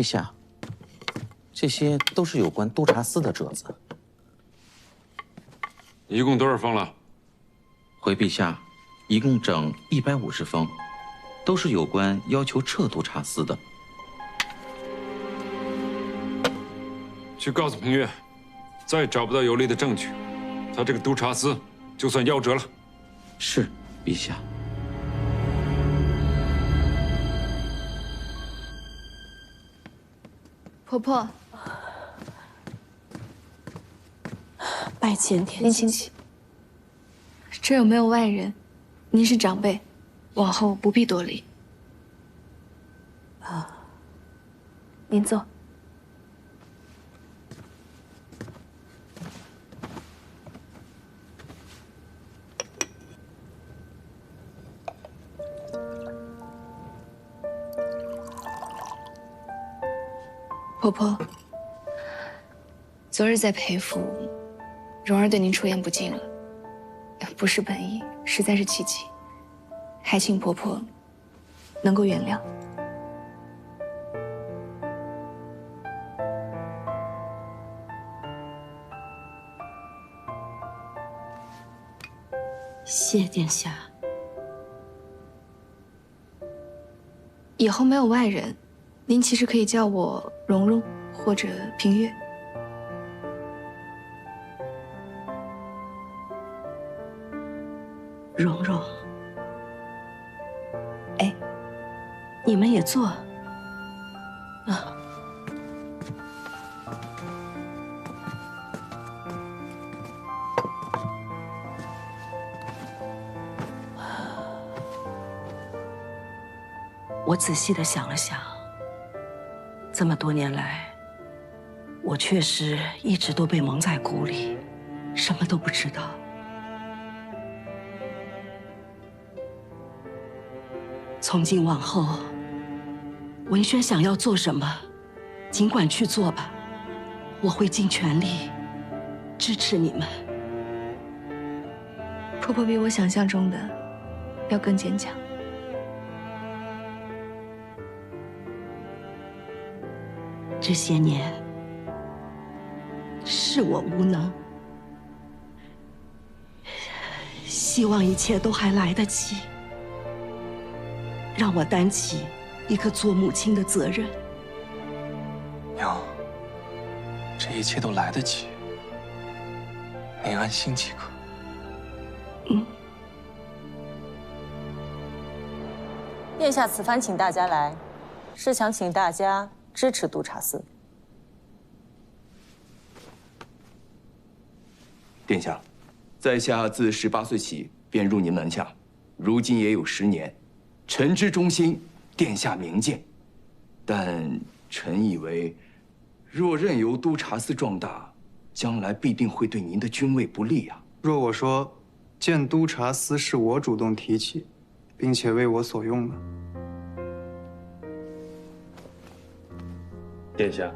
下，这些都是有关督察司的折子。一共多少封了？回陛下，一共整150封，都是有关要求撤督察司的。去告诉平越，再找不到有力的证据，他这个督察司就算夭折了。是，陛下。婆婆，拜见天您请起。这有没有外人？您是长辈，往后不必多礼。您坐。婆婆，昨日在裴府，蓉儿对您出言不敬了，不是本意，实在是气急，还请婆婆能够原谅。谢殿下。以后没有外人，您其实可以叫我蓉蓉或者平月。蓉蓉，哎，你们也坐。我仔细地想了想，这么多年来，我确实一直都被蒙在鼓里，什么都不知道。从今往后，文轩想要做什么，尽管去做吧，我会尽全力支持你们。婆婆比我想象中的要更坚强。这些年是我无能，希望一切都还来得及，让我担起一个做母亲的责任。娘，这一切都来得及，您安心即可。殿下此番请大家来，是想请大家支持督察司。殿下，在下自18岁起便入您门下，如今也有10年，臣之忠心，殿下明鉴。但臣以为，若任由督察司壮大，将来必定会对您的君位不利啊。若我说，建督察司是我主动提起，并且为我所用呢？殿下，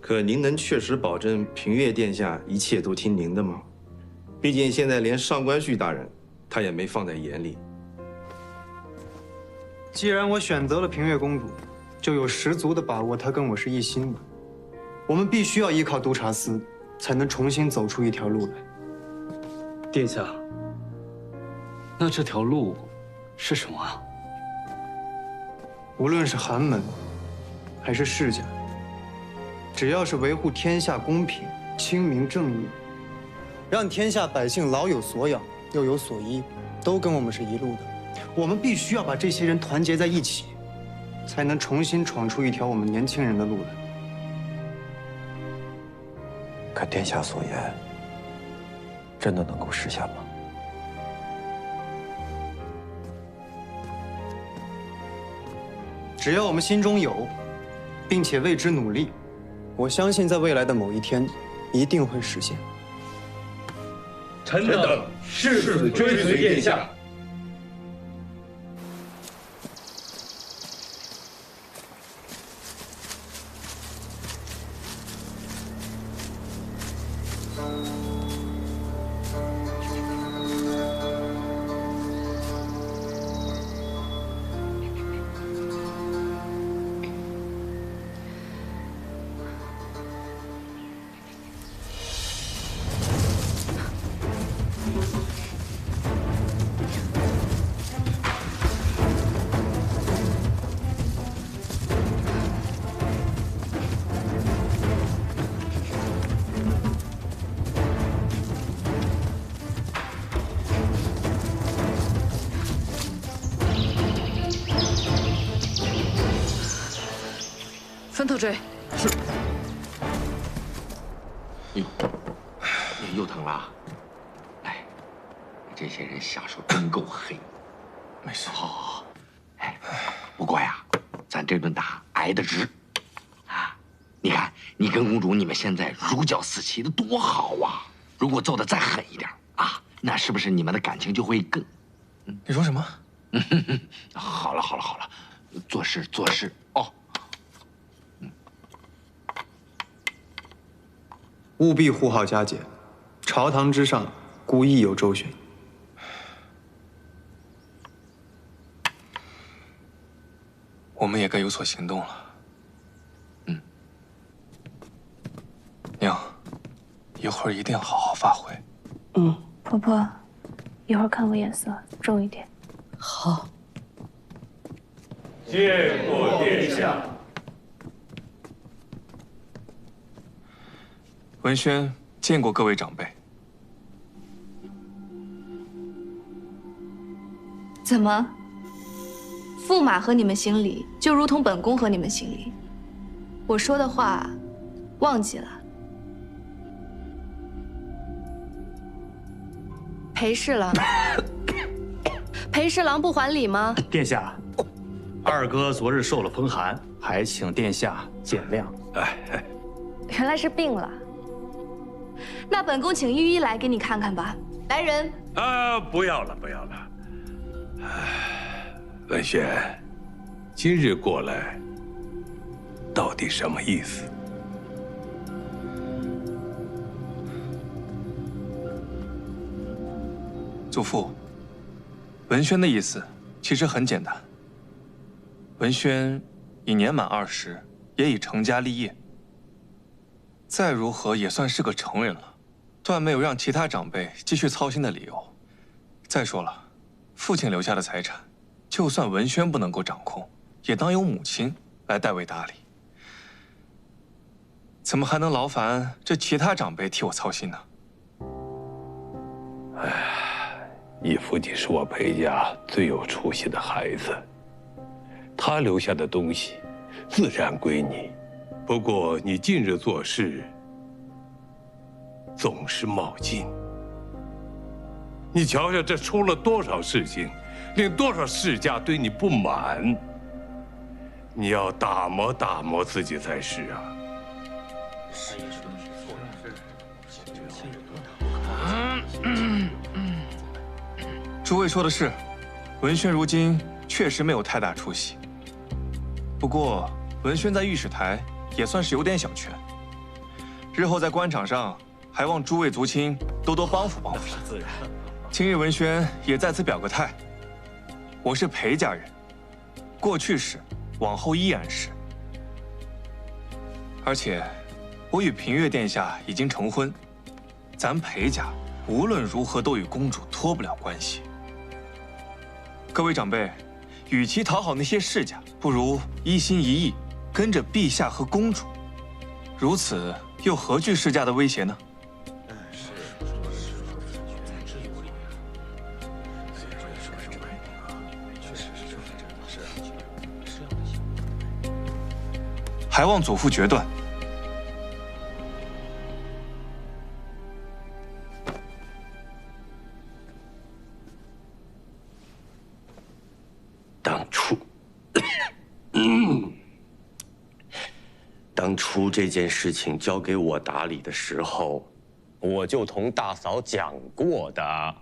可您能确实保证平越殿下一切都听您的吗？毕竟现在连上官旭大人，他也没放在眼里。既然我选择了平越公主，就有十足的把握她跟我是一心的。我们必须要依靠督察司，才能重新走出一条路来。殿下，那这条路是什么啊？无论是寒门，还是世家，只要是维护天下公平、清明正义，让天下百姓老有所养，又有所依，都跟我们是一路的。我们必须要把这些人团结在一起，才能重新闯出一条我们年轻人的路来。可殿下所言，真的能够实现吗？只要我们心中有，并且为之努力，我相信在未来的某一天，一定会实现。臣等誓死追随殿下。速追。是。哟，又疼了。哎，这些人下手真够黑。没事。好。哎，不过呀，咱这顿打挨得值。啊，你看你跟公主你们现在如胶似漆的多好啊！如果揍得再狠一点啊，那是不是你们的感情就会更……你说什么？好了，做事哦。务必护好佳节，朝堂之上，故意有周旋。我们也该有所行动了。娘，一会儿一定要好好发挥。婆婆，一会儿看我眼色，重一点。好。见过殿下。文轩见过各位长辈。怎么？驸马和你们行礼，就如同本宫和你们行礼。我说的话，忘记了。裴侍郎，裴侍郎不还礼吗？殿下，二哥昨日受了风寒，还请殿下见谅。原来是病了。那本宫请御医来给你看看吧。来人！不要了。文轩，今日过来，到底什么意思？祖父，文轩的意思其实很简单。文轩已年满20，也已成家立业，再如何也算是个成人了，断没有让其他长辈继续操心的理由。再说了，父亲留下的财产，就算文轩不能够掌控，也当由母亲来代为打理。怎么还能劳烦这其他长辈替我操心呢？义父，你是我裴家最有出息的孩子，他留下的东西自然归你。不过你近日做事总是冒进，你瞧瞧这出了多少事情，令多少世家对你不满，你要打磨打磨自己才是啊。诸位说的是，文轩如今确实没有太大出息。不过文轩在御史台也算是有点小权，日后在官场上还望诸位族亲多多帮扶帮扶。今日文轩也在此表个态，我是裴家人，过去是，往后依然是。而且我与平越殿下已经成婚，咱裴家无论如何都与公主脱不了关系。各位长辈，与其讨好那些世家，不如一心一意跟着陛下和公主，如此又何惧世家的威胁呢？还望祖父决断。当初这件事情交给我打理的时候，我就同大嫂讲过的。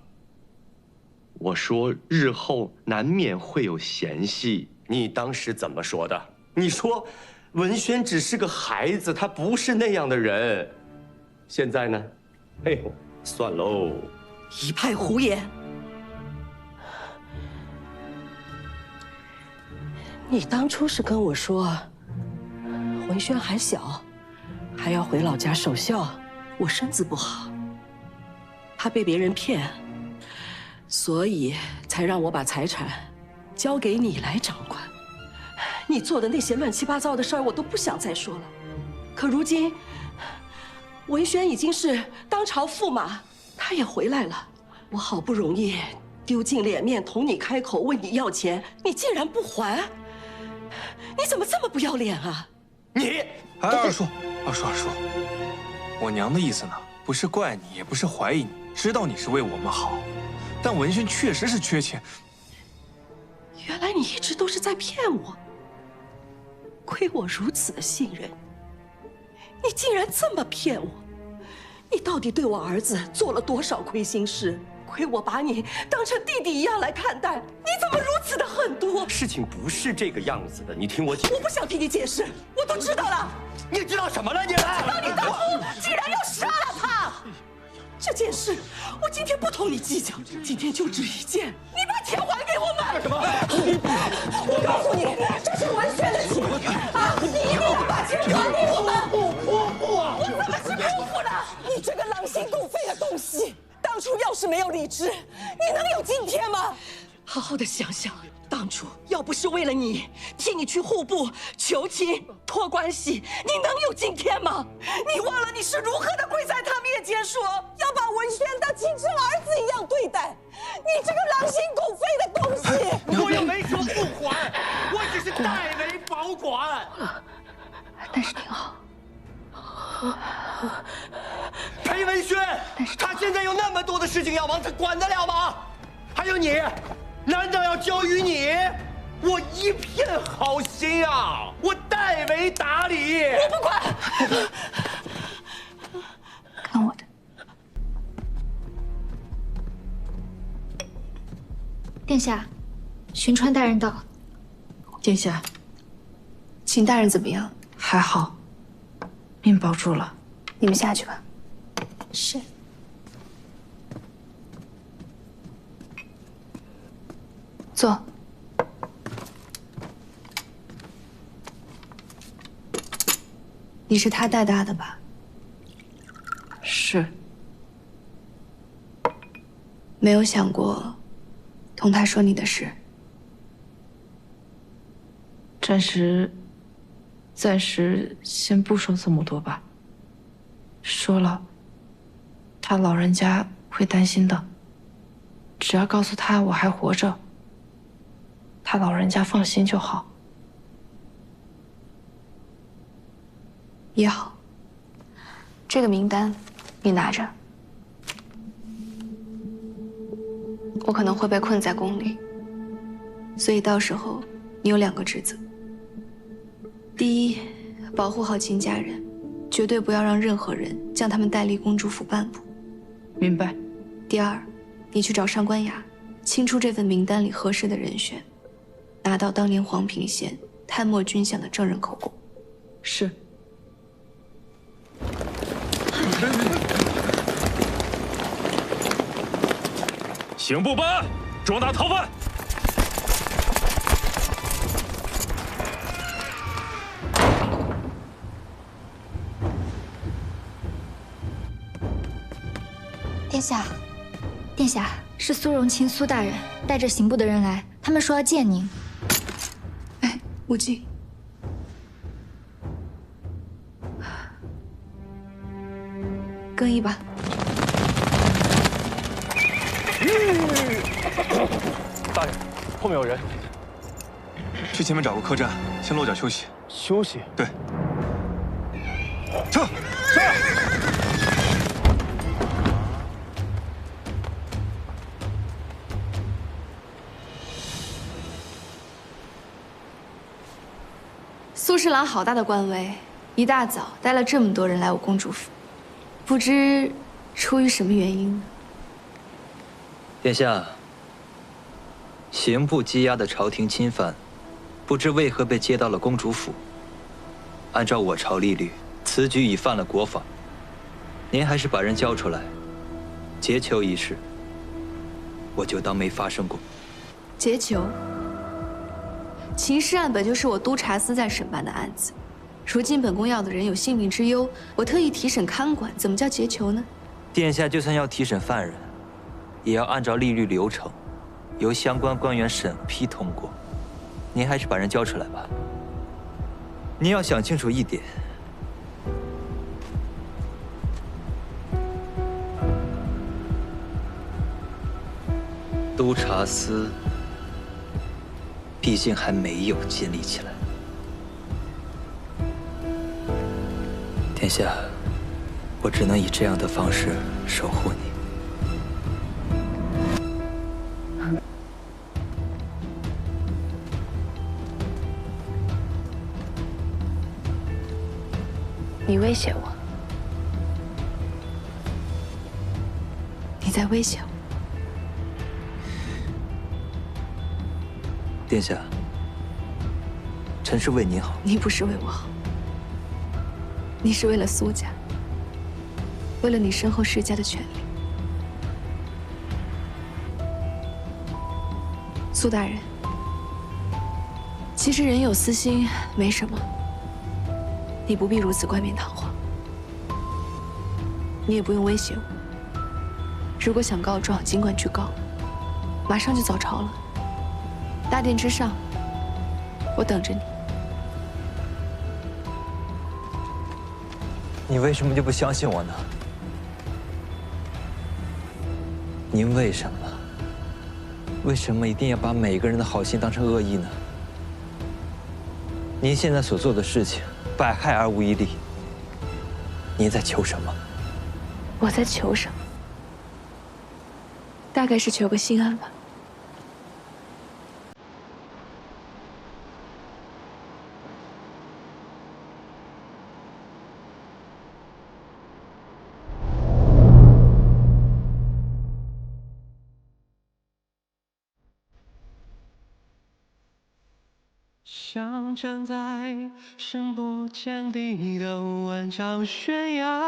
我说日后难免会有嫌隙，你当时怎么说的？你说文轩只是个孩子，他不是那样的人。现在呢？哎呦，算喽，一派胡言！你当初是跟我说，文轩还小，还要回老家守孝，我身子不好，他被别人骗，所以才让我把财产交给你来掌管。你做的那些乱七八糟的事儿，我都不想再说了。可如今，文轩已经是当朝驸马，他也回来了，我好不容易丢尽脸面同你开口问你要钱，你竟然不还，你怎么这么不要脸啊？你，哎，二叔，我娘的意思呢，不是怪你，也不是怀疑你，知道你是为我们好，但文轩确实是缺钱。原来你一直都是在骗我，亏我如此的信任，你竟然这么骗我！你到底对我儿子做了多少亏心事？亏我把你当成弟弟一样来看待，你怎么如此的狠毒？事情不是这个样子的，你听我讲。我不想听你解释，我都知道了。你知道什么了？你知道你当初竟然要杀了他！这件事，我今天不同你计较，今天就只一件，你把钱还给我们！干什么？我告诉你，这是文轩的钱啊！你一定要把钱还给我们！我怎么是辜负了你这个狼心狗肺的东西？当初要是没有李治，你能有今天吗？好好的想想，当初要不是为了你，替你去户部求亲托关系，你能有今天吗？你忘了你是如何的跪在他面前说要把文轩当亲生儿子一样对待？你这个狼心狗肺的东西！我又没说不还，我只是代为保管。但是挺好。裴文轩，他现在有那么多的事情要忙，他管得了吗？还有你，难道要交于你？我一片好心啊，我代为打理。我不管。看我的。殿下，巡川大人到。殿下，请大人怎么样？还好，命保住了。你们下去吧。是。坐。你是他带大的吧？是。没有想过同他说你的事。暂时先不说这么多吧。说了，他老人家会担心的。只要告诉他我还活着，他老人家放心就好。也好，这个名单你拿着。我可能会被困在宫里，所以到时候你有2个职责。第一，保护好秦家人，绝对不要让任何人将他们带离公主府半步。明白。第二，你去找上官雅，清出这份名单里合适的人选，拿到当年黄平县探墨军饷的证人口供。是。刑部办案，捉拿逃犯。殿下，殿下，是苏荣清苏大人带着刑部的人来，他们说要见您。哎，无忌，更衣吧。大人，后面有人。去前面找个客栈，先落脚休息。休息？对。撤！撤！苏侍郎好大的官威，一大早带了这么多人来我公主府，不知出于什么原因呢？殿下，刑部羁押的朝廷钦犯，不知为何被接到了公主府。按照我朝例律，此举已犯了国法，您还是把人交出来。劫囚一事，我就当没发生过。劫囚？秦氏案本就是我督察司在审办的案子，如今本宫要的人有性命之忧，我特意提审看管，怎么叫劫囚呢？殿下就算要提审犯人，也要按照例律流程，由相关官员审批通过。您还是把人交出来吧。您要想清楚一点，督察司毕竟还没有建立起来。殿下，我只能以这样的方式守护你。你威胁我，你在威胁我。殿下，臣是为您好。你不是为我好，你是为了苏家，为了你身后世家的权利。苏大人，其实人有私心没什么。你不必如此冠冕堂皇，你也不用威胁我。如果想告状，尽管去告，马上就早朝了。大殿之上，我等着你。你为什么就不相信我呢？您为什么一定要把每个人的好心当成恶意呢？您现在所做的事情，百害而无一利。您在求什么？我在求什么？大概是求个心安吧。像站在深不见底的万丈悬崖，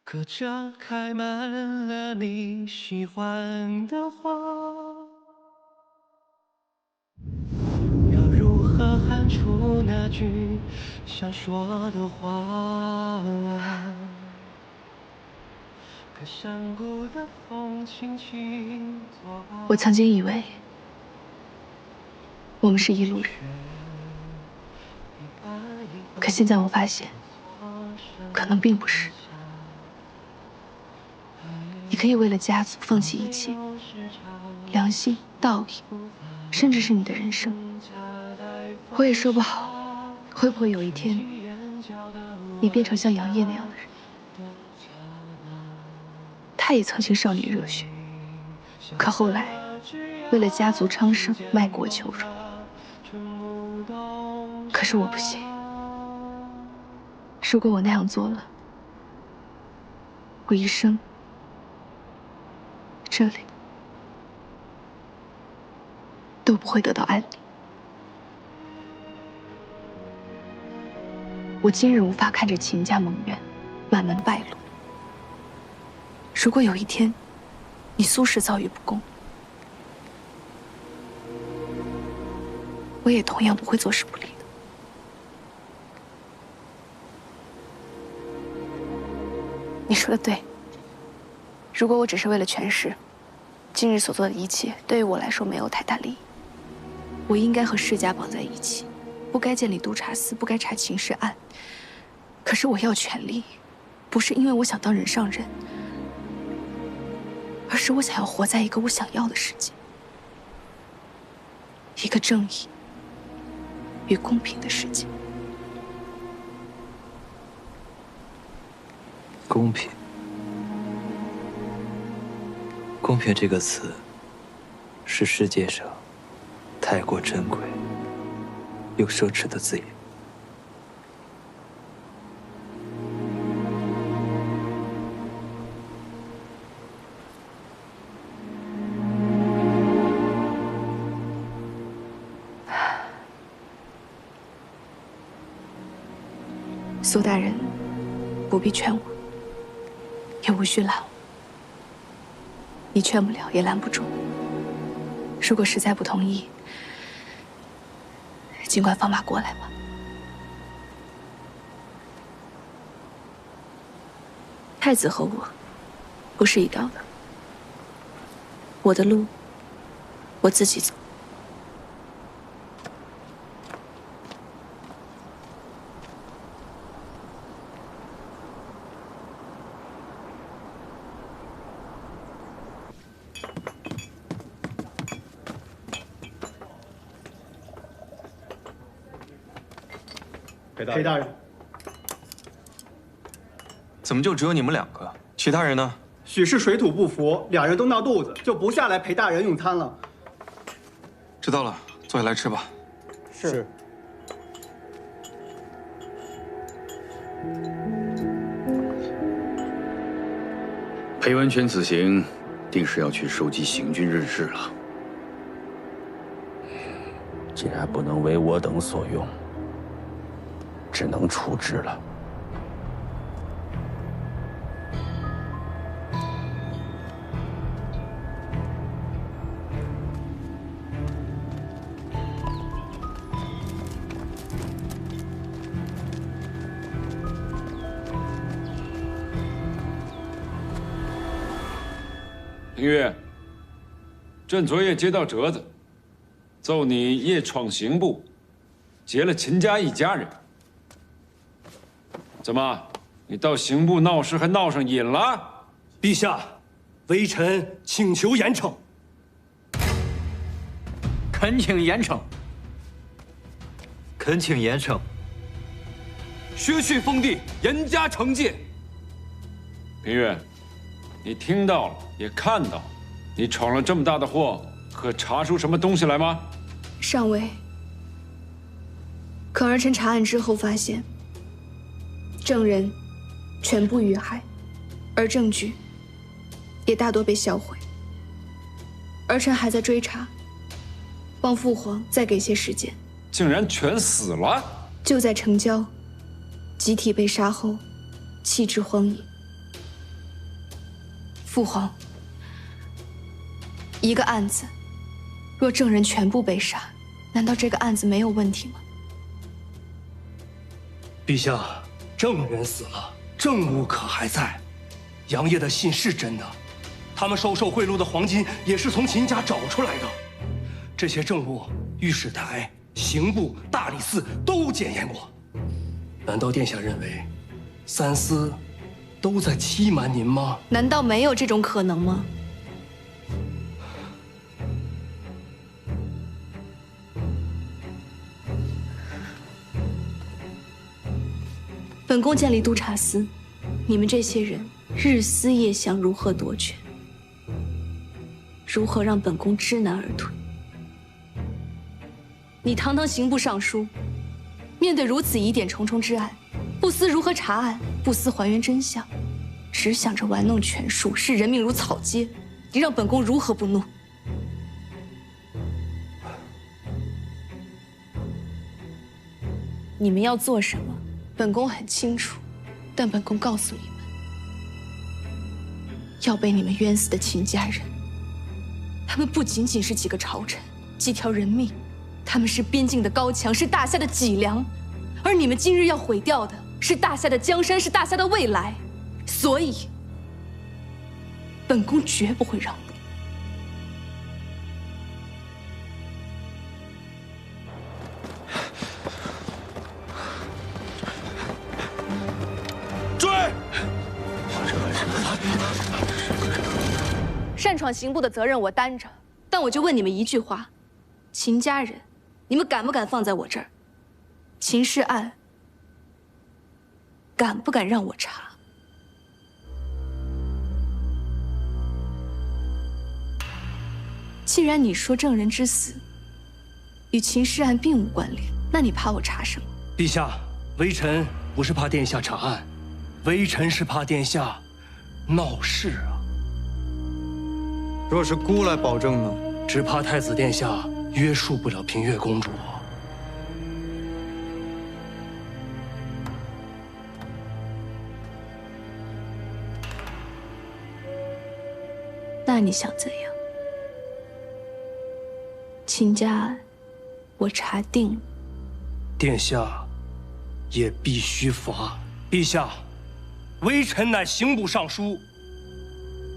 可这开满了你喜欢的花，要如何喊出那句想说的话？可山谷的风轻轻作罢。我曾经以为我们是一路人，可现在我发现，可能并不是。你可以为了家族放弃一切，良心、道义，甚至是你的人生。我也说不好，会不会有一天，你变成像杨烨那样的人。他也曾经少年热血，可后来为了家族昌盛，卖国求荣。可是我不行，如果我那样做了，我一生这里都不会得到安宁。我今日无法看着秦家蒙冤，满门败落。如果有一天，你苏氏遭遇不公，我也同样不会坐视不理的。你说的对，如果我只是为了权势，今日所做的一切对于我来说没有太大利益。我应该和世家绑在一起，不该建立督察司，不该查秦氏案。可是我要权力，不是因为我想当人上人，而是我想要活在一个我想要的世界，一个正义与公平的世界。公平，公平这个词，是世界上太过珍贵又奢侈的字眼。苏大人不必劝我，也无需拦我。你劝不了，也拦不住。如果实在不同意，尽管放马过来吧。太子和我不是一道的，我的路我自己走。裴大人，怎么就只有你们2个？其他人呢？许是水土不服，2人都闹肚子，就不下来陪大人用餐了。知道了，坐下来吃吧。是。裴文全此行，定是要去收集行军日志了。既然不能为我等所用，只能处置了。明月，朕昨夜接到折子，奏你夜闯刑部，劫了秦家一家人。怎么，你到刑部闹事还闹上瘾了？陛下，微臣请求严惩。恳请严惩。恳请严惩。削去封地，严加惩戒。明月，你听到了，也看到了，你闯了这么大的祸，可查出什么东西来吗？上尉，可儿臣查案之后发现，证人全部遇害，而证据也大多被销毁。儿臣还在追查，望父皇再给些时间。竟然全死了！就在城郊，集体被杀后，弃之荒野。父皇，一个案子，若证人全部被杀，难道这个案子没有问题吗？陛下，证人死了，证物可还在？杨业的信是真的，他们收受贿赂的黄金也是从秦家找出来的。这些证物，御史台、刑部、大理寺都检验过。难道殿下认为，三司都在欺瞒您吗？难道没有这种可能吗？本宫建立督察司，你们这些人日思夜想如何夺权，如何让本宫知难而退。你堂堂刑部尚书，面对如此疑点重重之案，不思如何查案，不思还原真相，只想着玩弄权术，视人命如草芥，你让本宫如何不怒？你们要做什么，本宫很清楚，但本宫告诉你们，要被你们冤死的秦家人，他们不仅仅是几个朝臣、几条人命，他们是边境的高墙，是大夏的脊梁，而你们今日要毁掉的是大夏的江山，是大夏的未来，所以，本宫绝不会让步。追！擅闯刑部的责任我担着，但我就问你们一句话：秦家人，你们敢不敢放在我这儿？秦氏案，敢不敢让我查？既然你说证人之死与秦氏案并无关联，那你怕我查什么？陛下，微臣不是怕殿下查案，微臣是怕殿下闹事啊。若是孤来保证呢？只怕太子殿下约束不了平越公主。那你想怎样？秦家案，我查定了。殿下也必须罚。陛下，微臣乃刑部尚书，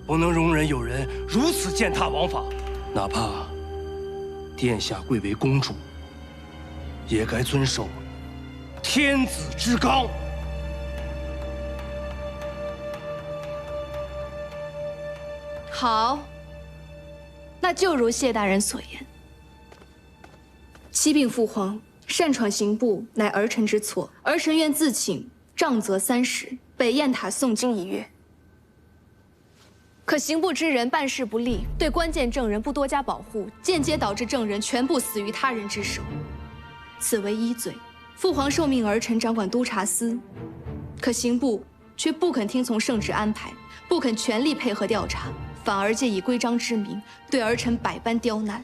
不能容忍有人如此践踏王法。哪怕殿下贵为公主，也该遵守天子之纲。好，那就如谢大人所言，启禀父皇，擅闯刑部乃儿臣之错，儿臣愿自请杖责30，北雁塔诵经1月。可刑部之人办事不力，对关键证人不多加保护，间接导致证人全部死于他人之手，此为1罪。父皇受命儿臣掌管督察司，可刑部却不肯听从圣旨安排，不肯全力配合调查，反而借以规章之名对儿臣百般刁难，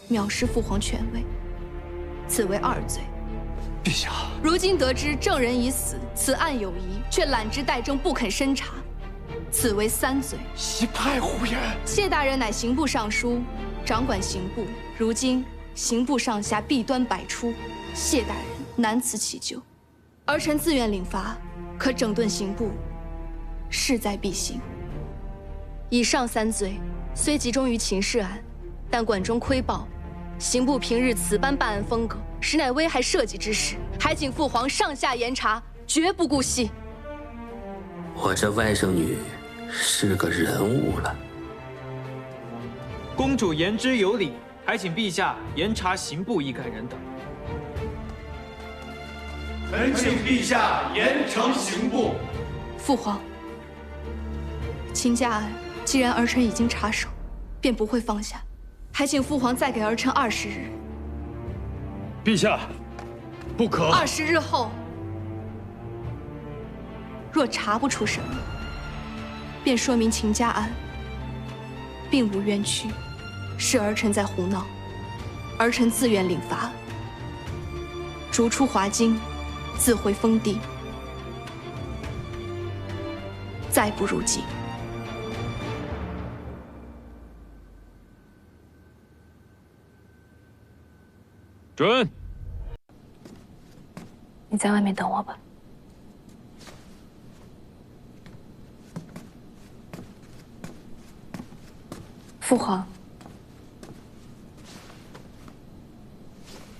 藐视父皇权威，此为2罪。陛下，如今得知证人已死，此案有疑，却揽之待政，不肯深查，此为3罪。一派胡言！谢大人乃刑部尚书，掌管刑部，如今刑部上下弊端百出，谢大人难辞其咎。儿臣自愿领罚，可整顿刑部，势在必行。以上3罪虽集中于秦氏案，但管中窥豹，刑部平日此般办案风格，实乃危害社稷之事，还请父皇上下严查，绝不姑息。我这外甥女是个人物了。公主言之有理，还请陛下严查刑部一干人等。恳请陛下严惩刑部。父皇，秦家案既然儿臣已经插手，便不会放下，还请父皇再给儿臣20日。陛下，不可。20日后，若查不出什么，便说明秦家案并无冤屈，是儿臣在胡闹，儿臣自愿领罚，逐出华京，自回封地，再不入京。准。你在外面等我吧。父皇，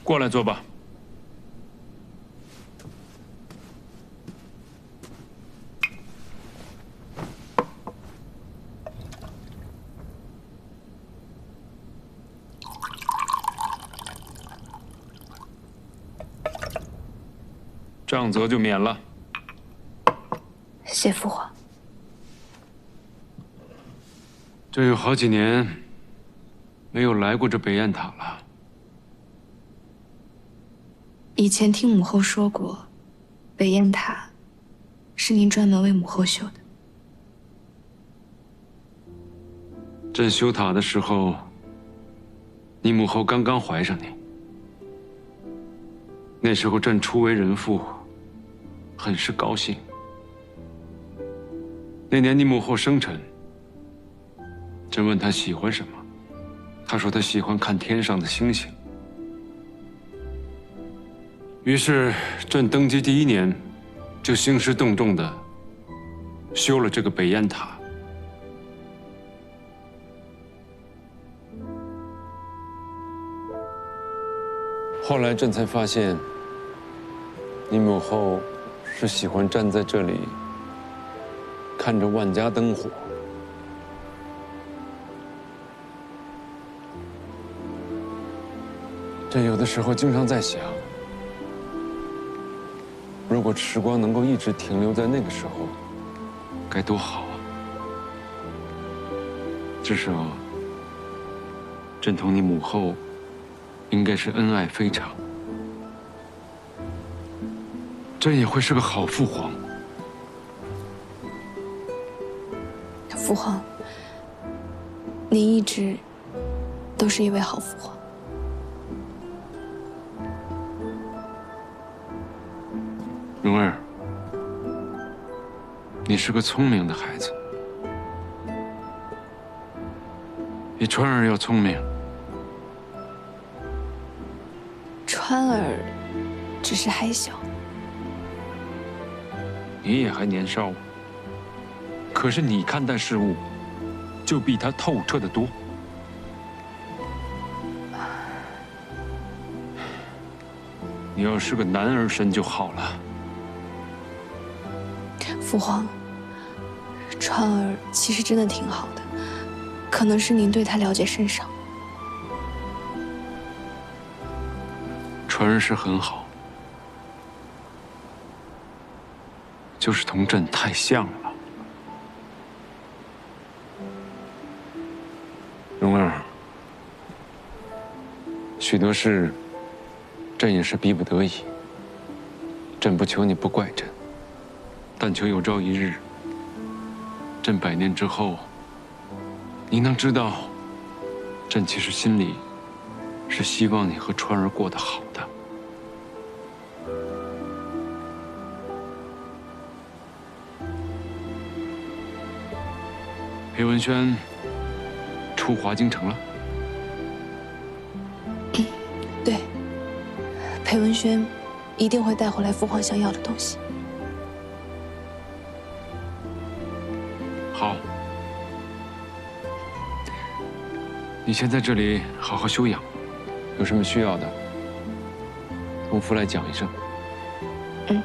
过来坐吧。杖责就免了。谢父皇。这有好几年没有来过这北雁塔了。以前听母后说过，北雁塔是您专门为母后修的。朕修塔的时候，你母后刚刚怀上你。那时候朕初为人父，很是高兴。那年你母后生辰，朕问她喜欢什么，她说她喜欢看天上的星星。于是朕登基第1年，就兴师动众地修了这个北雁塔。后来朕才发现，你母后是喜欢站在这里，看着万家灯火。朕有的时候经常在想，如果时光能够一直停留在那个时候，该多好啊！至少，朕同你母后应该是恩爱非常，朕也会是个好父皇。父皇，您一直都是一位好父皇。蓉儿，你是个聪明的孩子，比川儿要聪明。川儿只是还小，你也还年少，可是你看待事物就比他透彻得多。你要是个男儿身就好了。父皇，川儿其实真的挺好的，可能是您对他了解甚少。传人是很好，就是同朕太像了。蓉儿，许多事，朕也是逼不得已。朕不求你不怪朕，但求有朝一日，朕100年之后，你能知道，朕其实心里是希望你和川儿过得好的。裴文轩出华京城了。对，裴文轩一定会带回来父皇想要的东西。好，你先在这里好好休养，有什么需要的，同父来讲一声。嗯。